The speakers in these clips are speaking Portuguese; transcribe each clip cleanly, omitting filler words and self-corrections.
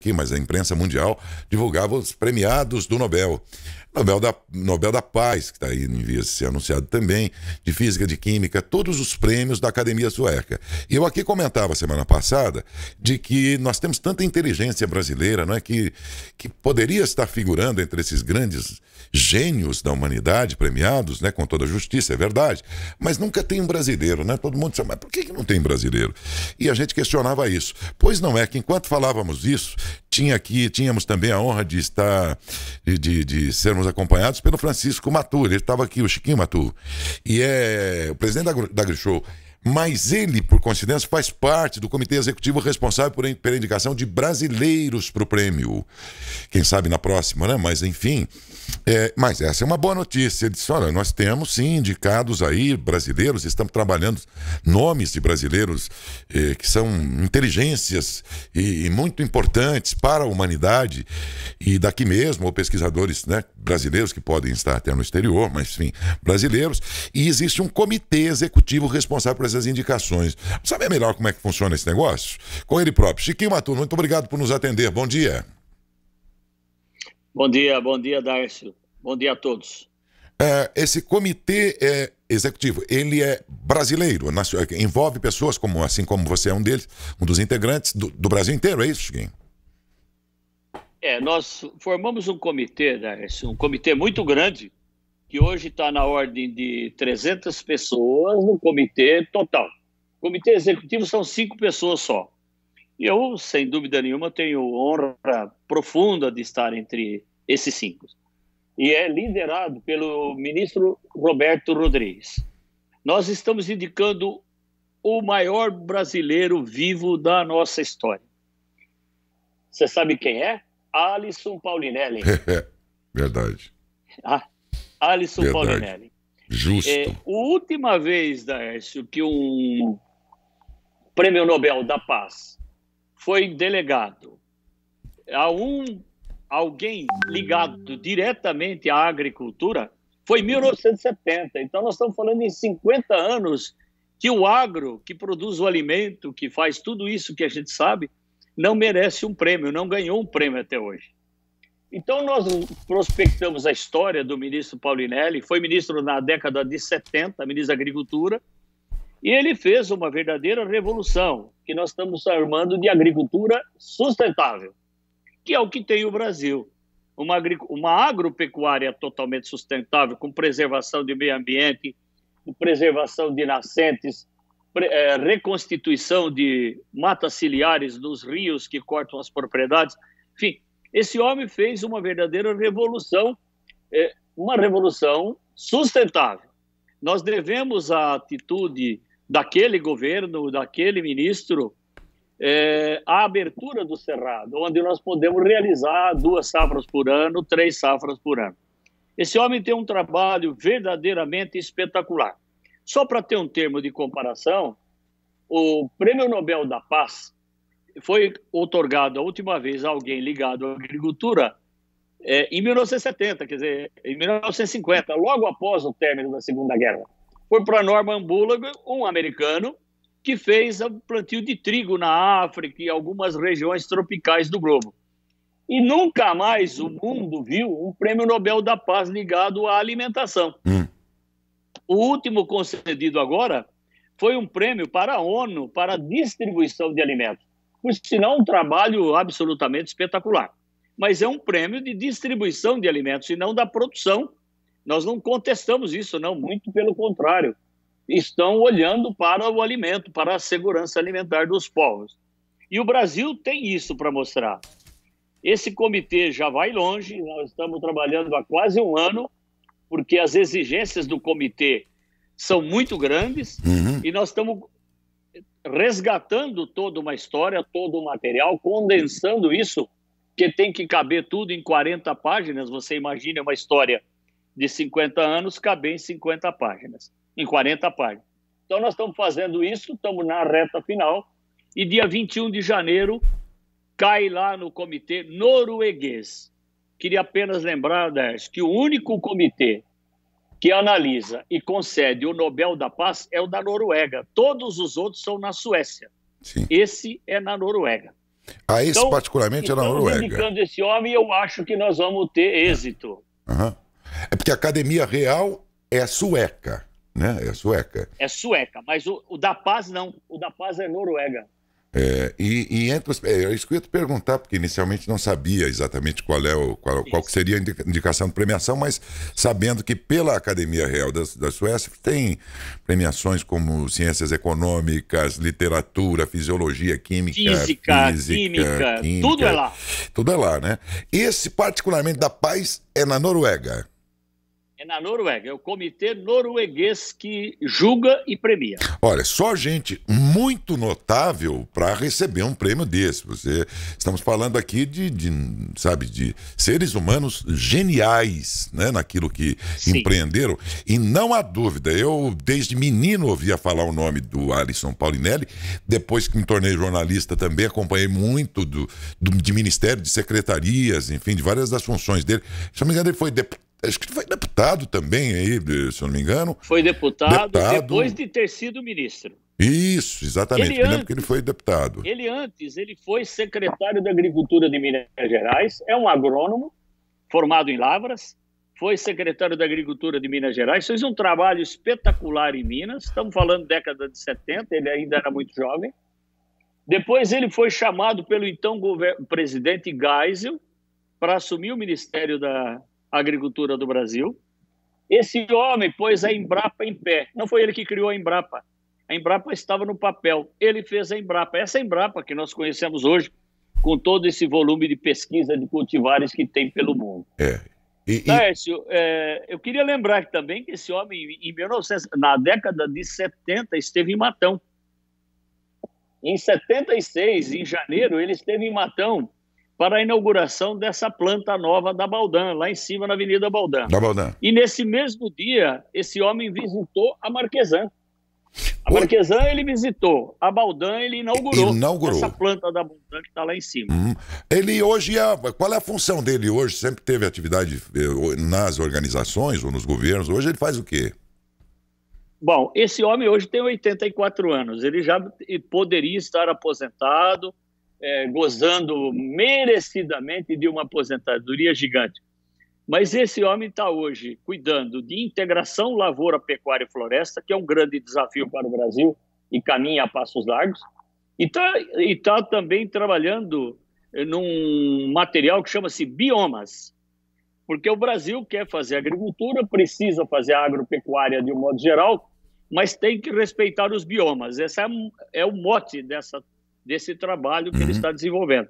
aqui, mas a imprensa mundial divulgava os premiados do Nobel. Nobel da Paz, que está aí em vias de ser anunciado também, de Física, de Química, todos os prêmios da Academia Sueca. E eu aqui comentava semana passada de que nós temos tanta inteligência brasileira, não é, que poderia estar figurando entre esses grandes gênios da humanidade premiados, né, com toda a justiça, é verdade, mas nunca tem um brasileiro, né? Todo mundo diz, mas por que não tem brasileiro? E a gente questionava isso. Pois não é que enquanto falávamos isso, tínhamos também a honra de estar, de sermos acompanhados pelo Francisco Matu. Ele estava aqui, o Chiquinho Matu, e é o presidente da AgriShow. Mas ele, por coincidência, faz parte do comitê executivo responsável pela indicação de brasileiros para o prêmio. Quem sabe na próxima, né? Mas, enfim, mas essa é uma boa notícia. Ele disse, olha, nós temos, sim, indicados aí brasileiros, estamos trabalhando nomes de brasileiros que são inteligências e muito importantes para a humanidade, e daqui mesmo, ou pesquisadores, né, brasileiros que podem estar até no exterior, mas, enfim, brasileiros, e existe um comitê executivo responsável por essas indicações. Sabe melhor como é que funciona esse negócio? Com ele próprio. Chiquinho Matu, muito obrigado por nos atender. Bom dia. Bom dia, Darcio. Bom dia a todos. Esse comitê executivo, ele é brasileiro, envolve pessoas assim como você é um deles, um dos integrantes do Brasil inteiro, é isso, Chiquinho? Nós formamos um comitê, Darcio, um comitê muito grande, que hoje está na ordem de 300 pessoas no comitê total. O comitê executivo são 5 pessoas só. E eu, sem dúvida nenhuma, tenho honra profunda de estar entre esses 5. E é liderado pelo ministro Roberto Rodrigues. Nós estamos indicando o maior brasileiro vivo da nossa história. Você sabe quem é? Alisson Paulinelli. Verdade. Alisson Paulinelli. Justo. A última vez, Darcio, que um Prêmio Nobel da Paz foi delegado a alguém ligado diretamente à agricultura, foi em 1970. Então, nós estamos falando em 50 anos que o agro, que produz o alimento, que faz tudo isso que a gente sabe, não merece um prêmio, não ganhou um prêmio até hoje. Então, nós prospectamos a história do ministro Paulinelli, foi ministro na década de 70, ministro da Agricultura, e ele fez uma verdadeira revolução, que nós estamos chamando de agricultura sustentável, que é o que tem o Brasil. Uma agropecuária totalmente sustentável, com preservação do meio ambiente, com preservação de nascentes, reconstituição de matas ciliares nos rios que cortam as propriedades. Enfim, esse homem fez uma verdadeira revolução, uma revolução sustentável. Nós devemos a atitude daquele governo, daquele ministro, a abertura do Cerrado, onde nós podemos realizar 2 safras por ano, 3 safras por ano. Esse homem tem um trabalho verdadeiramente espetacular. Só para ter um termo de comparação, o Prêmio Nobel da Paz foi outorgado a última vez a alguém ligado à agricultura em 1970, quer dizer, em 1950, logo após o término da Segunda Guerra. Foi para Norman Borlaug, um americano, que fez o plantio de trigo na África e algumas regiões tropicais do globo. E nunca mais o mundo viu um Prêmio Nobel da Paz ligado à alimentação. O último concedido agora foi um prêmio para a ONU, para a distribuição de alimentos. Por sinal, um trabalho absolutamente espetacular. Mas é um prêmio de distribuição de alimentos e não da produção. Nós não contestamos isso, não, muito pelo contrário. Estão olhando para o alimento, para a segurança alimentar dos povos. E o Brasil tem isso para mostrar. Esse comitê já vai longe, nós estamos trabalhando há quase um ano, porque as exigências do comitê são muito grandes, e nós estamos resgatando toda uma história, todo o material, condensando isso, que tem que caber tudo em 40 páginas. Você imagina uma história de 50 anos caber em 50 páginas, em 40 páginas. Então, nós estamos fazendo isso, estamos na reta final, e dia 21 de janeiro cai lá no comitê norueguês. Queria apenas lembrar, Darcy, que o único comitê que analisa e concede o Nobel da Paz é o da Noruega. Todos os outros são na Suécia. Sim. Esse é na Noruega. Esse Então, particularmente é na estamos Noruega. indicando esse homem e eu acho que nós vamos ter êxito. Uhum. É porque a Academia Real é sueca, né? É sueca. É sueca, mas o da Paz não. O da Paz é noruega. E entre os, isso que eu ia te perguntar, porque inicialmente não sabia exatamente qual que seria a indicação de premiação, mas sabendo que pela Academia Real da Suécia tem premiações como ciências econômicas, literatura, fisiologia, física, química, tudo é lá. Tudo é lá, né? Esse particularmente da Paz é na Noruega. É na Noruega, é o comitê norueguês que julga e premia. Olha, só gente muito notável para receber um prêmio desse. Estamos falando aqui de seres humanos geniais, né, naquilo que empreenderam. E não há dúvida, eu desde menino ouvia falar o nome do Alisson Paulinelli, depois que me tornei jornalista também acompanhei muito de ministério, de secretarias, enfim, de várias das funções dele. Se não me engano, ele foi acho que foi deputado também aí, se eu não me engano. Foi deputado depois de ter sido ministro. Isso, exatamente. Me lembro que ele foi deputado. Ele foi secretário da Agricultura de Minas Gerais, é um agrônomo formado em Lavras, foi secretário da Agricultura de Minas Gerais, fez um trabalho espetacular em Minas, estamos falando década de 70, ele ainda era muito jovem. Depois ele foi chamado pelo então presidente Geisel para assumir o Ministério da Agricultura do Brasil. Esse homem pôs a Embrapa em pé. Não foi ele que criou a Embrapa. A Embrapa estava no papel. Ele fez a Embrapa. Essa Embrapa que nós conhecemos hoje, com todo esse volume de pesquisa de cultivares que tem pelo mundo. Tércio, eu queria lembrar também que esse homem, na década de 70, esteve em Matão. Em 76, em janeiro, ele esteve em Matão para a inauguração dessa planta nova da Baldan, lá em cima na Avenida Baldan. E nesse mesmo dia, esse homem visitou a Marquesan. A Marquesan ele visitou, a Baldan ele inaugurou. Essa planta da Baldan que está lá em cima. Ele hoje, qual é a função dele hoje? Sempre teve atividade nas organizações ou nos governos. Hoje ele faz o quê? Bom, esse homem hoje tem 84 anos. Ele já poderia estar aposentado, gozando merecidamente de uma aposentadoria gigante. Mas esse homem está hoje cuidando de integração lavoura, pecuária e floresta, que é um grande desafio para o Brasil e caminha a passos largos, e tá também trabalhando num material que chama-se biomas, porque o Brasil quer fazer agricultura, precisa fazer agropecuária de um modo geral, mas tem que respeitar os biomas. Esse é o mote desse trabalho que ele está desenvolvendo.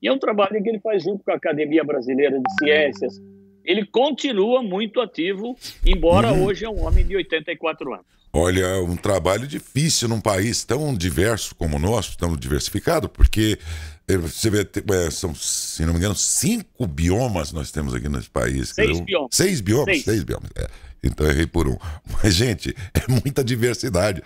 E é um trabalho que ele faz junto com a Academia Brasileira de Ciências. Ele continua muito ativo, embora hoje é um homem de 84 anos. Olha, é um trabalho difícil num país tão diverso como o nosso, tão diversificado, porque você vê, são, se não me engano, 5 biomas nós temos aqui nesse país. 6 biomas. 6 biomas? 6 biomas, Então errei por um. Mas, gente, é muita diversidade,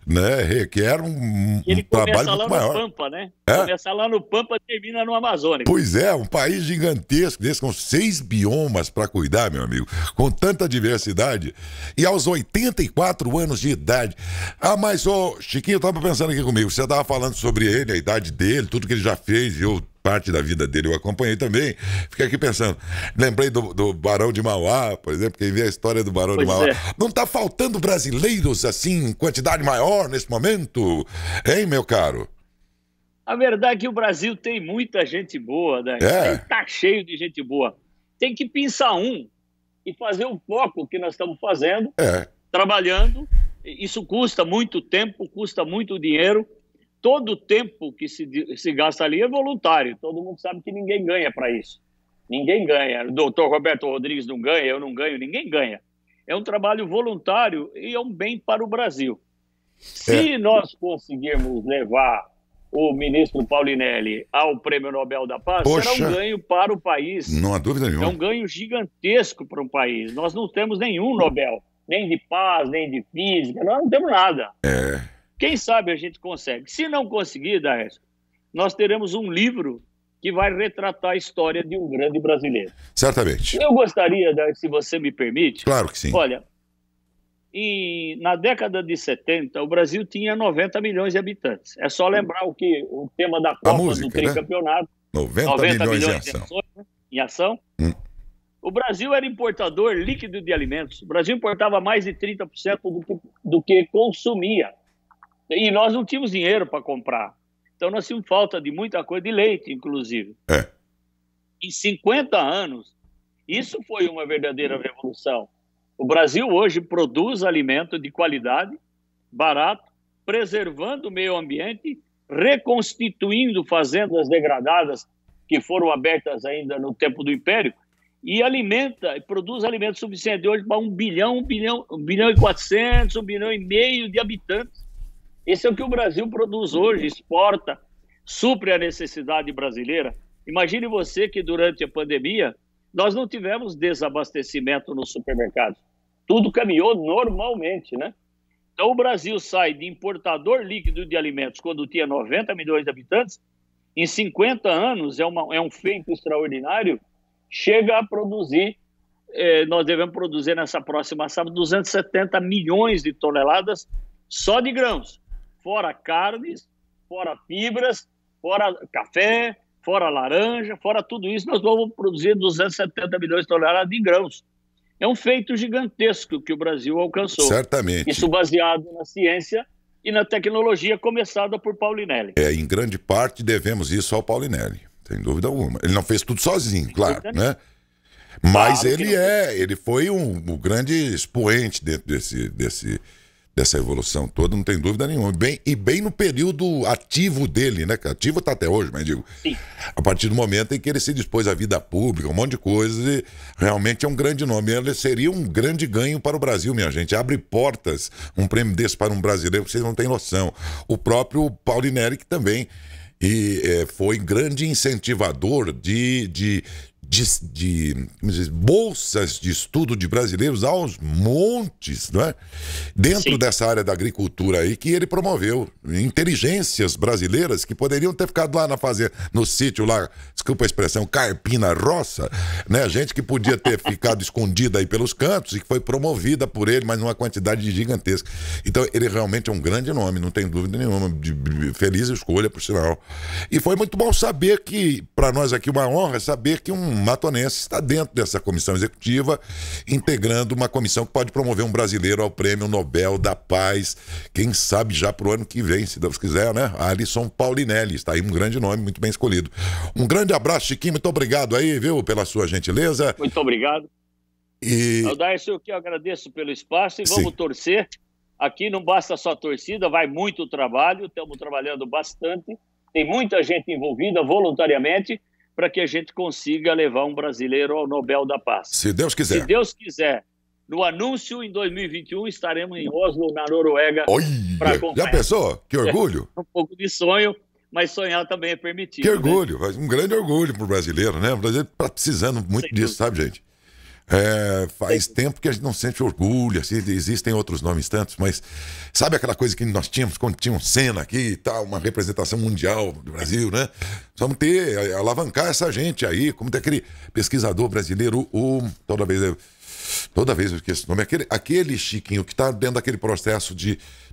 né? Requer um trabalho muito maior. Ele começa lá no Pampa, né? Começa lá no Pampa e termina no Amazônico. Pois é, um país gigantesco desse, com 6 biomas para cuidar, meu amigo, com tanta diversidade. E aos 84 anos de idade. Mas, Chiquinho, eu tava pensando aqui comigo, você tava falando sobre ele, a idade dele, tudo que ele já fez, parte da vida dele eu acompanhei também. Fiquei aqui pensando, lembrei do Barão de Mauá, por exemplo, quem vê a história do Barão de Mauá. Não tá faltando brasileiros assim, em quantidade maior nesse momento? Hein, meu caro? A verdade é que o Brasil tem muita gente boa, né? Tá cheio de gente boa. Tem que pensar e fazer o foco que nós estamos fazendo, trabalhando. Isso custa muito tempo, custa muito dinheiro. Todo o tempo que se gasta ali é voluntário. Todo mundo sabe que ninguém ganha para isso. Ninguém ganha. O doutor Roberto Rodrigues não ganha, eu não ganho, ninguém ganha. É um trabalho voluntário e é um bem para o Brasil. Se nós conseguirmos levar o ministro Paulinelli ao Prêmio Nobel da Paz, será um ganho para o país. Não há dúvida nenhuma. É um ganho gigantesco para um país. Nós não temos nenhum Nobel, nem de paz, nem de física, nós não temos nada. Quem sabe a gente consegue. Se não conseguir, Daércio, nós teremos um livro que vai retratar a história de um grande brasileiro. Certamente. Eu gostaria, Daércio, se você me permite... Claro que sim. Olha, Na década de 70, o Brasil tinha 90 milhões de habitantes. É só lembrar o tema da Copa música, do Tricampeonato. Né? 90 milhões em ação. Em ação. O Brasil era importador líquido de alimentos. O Brasil importava mais de 30% do que consumia. E nós não tínhamos dinheiro para comprar. Então nós tínhamos falta de muita coisa, de leite, inclusive. Em 50 anos, isso foi uma verdadeira revolução. O Brasil hoje produz alimento de qualidade, barato, preservando o meio ambiente, reconstituindo fazendas degradadas que foram abertas ainda no tempo do Império, e produz alimento suficiente hoje para 1 bilhão e 400, 1 bilhão e meio de habitantes. Esse é o que o Brasil produz hoje, exporta, supre a necessidade brasileira. Imagine você que durante a pandemia nós não tivemos desabastecimento nos supermercados. Tudo caminhou normalmente, né? Então o Brasil sai de importador líquido de alimentos quando tinha 90 milhões de habitantes, em 50 anos, é um feito extraordinário, chega a produzir, nós devemos produzir nessa próxima safra 270 milhões de toneladas só de grãos, fora carnes, fora fibras, fora café, fora laranja, fora tudo isso, nós vamos produzir 270 milhões de toneladas de grãos. É um feito gigantesco que o Brasil alcançou. Certamente. Isso baseado na ciência e na tecnologia começada por Paulinelli. Em grande parte devemos isso ao Paulinelli, sem dúvida alguma. Ele não fez tudo sozinho, claro, né? Mas claro, ele foi um grande expoente dentro dessa evolução toda, não tem dúvida nenhuma. Bem no período ativo dele, né? Ativo está até hoje, mas digo, sim, a partir do momento em que ele se dispôs à vida pública, um monte de coisas, e realmente é um grande nome. Ele seria um grande ganho para o Brasil, minha gente. Abre portas, um prêmio desse para um brasileiro, que vocês não têm noção. O próprio Paulinelli, que também foi grande incentivador de bolsas de estudo de brasileiros aos montes, não é? Dentro sim, dessa área da agricultura aí que ele promoveu. Inteligências brasileiras que poderiam ter ficado lá na fazenda, no sítio lá, desculpa a expressão, carpina roça, né? Gente que podia ter ficado escondida aí pelos cantos e que foi promovida por ele, mas numa quantidade gigantesca. Então ele realmente é um grande nome, não tem dúvida nenhuma, de feliz escolha, por sinal. E foi muito bom saber que, para nós aqui, uma honra saber que um matonense está dentro dessa comissão executiva, integrando uma comissão que pode promover um brasileiro ao Prêmio Nobel da Paz, quem sabe já para o ano que vem, se Deus quiser, né? Alisson Paulinelli, está aí um grande nome, muito bem escolhido. Um grande abraço, Chiquinho, muito obrigado aí, viu, pela sua gentileza. Muito obrigado. Aldair, eu agradeço pelo espaço e vamos torcer. Aqui não basta só torcida, vai muito trabalho, estamos trabalhando bastante, tem muita gente envolvida voluntariamente, para que a gente consiga levar um brasileiro ao Nobel da Paz. Se Deus quiser. Se Deus quiser. No anúncio, em 2021, estaremos em Oslo, na Noruega, para acompanhar. Já pensou? Que orgulho. Um pouco de sonho, mas sonhar também é permitido. Que orgulho, né? Um grande orgulho para o brasileiro, né? O brasileiro está precisando muito disso, sabe, gente? Faz tempo que a gente não sente orgulho, assim, existem outros nomes tantos, mas sabe aquela coisa que nós tínhamos quando tinha um Senna aqui e tal, uma representação mundial do Brasil, né? Vamos alavancar essa gente aí, como tem aquele pesquisador brasileiro, toda vez eu esqueço o nome, aquele Chiquinho que está dentro daquele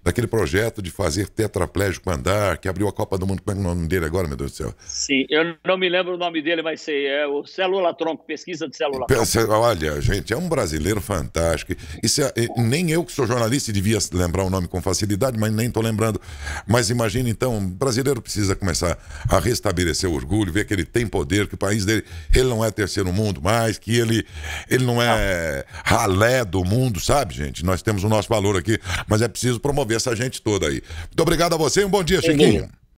daquele projeto de fazer tetraplégico andar, que abriu a Copa do Mundo. Como é o nome dele agora, meu Deus do céu? Sim, eu não me lembro o nome dele, mas sei, é o célula-tronco, pesquisa de célula-tronco. Olha, gente, é um brasileiro fantástico. Nem eu, que sou jornalista, devia lembrar o nome com facilidade, mas nem estou lembrando. Mas imagine, então, o brasileiro precisa começar a restabelecer o orgulho, ver que ele tem poder, que o país dele, ele não é terceiro mundo mais, que ele não é ralé do mundo, sabe, gente? Nós temos o nosso valor aqui, mas é preciso promover essa gente toda aí. Muito obrigado a você e um bom dia, Chiquinho.